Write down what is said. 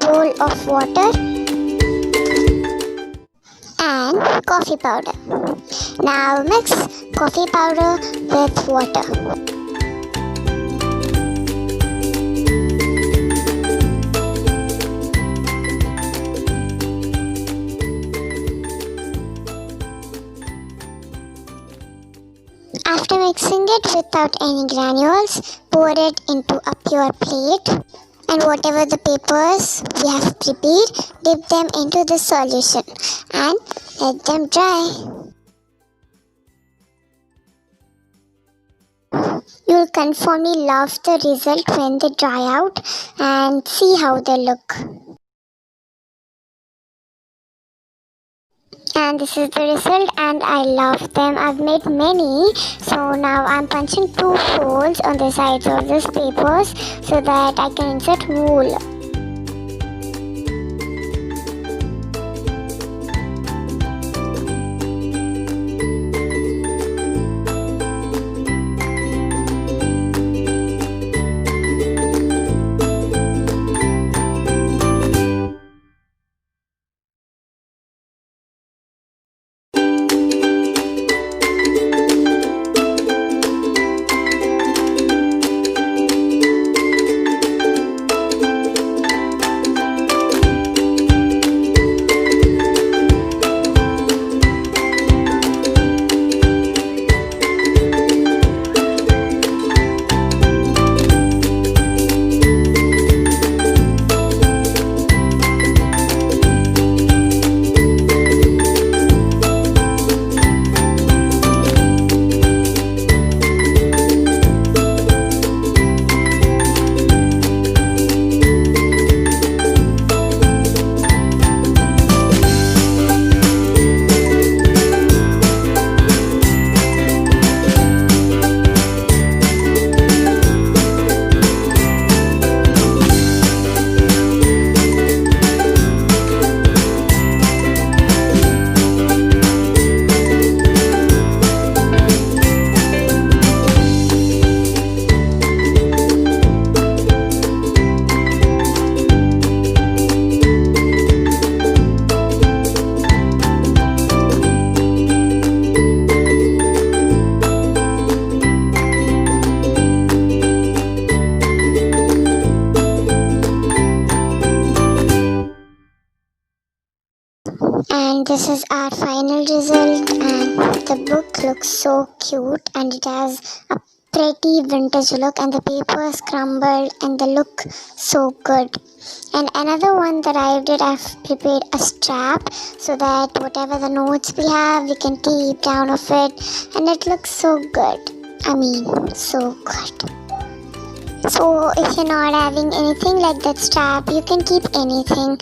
bowl of water and coffee powder. Now mix coffee powder with water. After mixing it without any granules, pour it into a pure plate, and whatever the papers we have prepared, dip them into the solution and let them dry. You'll confirmly love the result when they dry out, and see how they look. And this is the result, and I love them. I've made many, so now I'm punching 2 holes on the sides of these papers so that I can insert wool. And this is our final result, and the book looks so cute, and it has a pretty vintage look, and the papers crumbled and they look so good. And another one that I did, I've prepared a strap so that whatever the notes we have, we can keep down of it, and it looks so good. I mean, so good. So if you're not having anything like that strap, you can keep anything.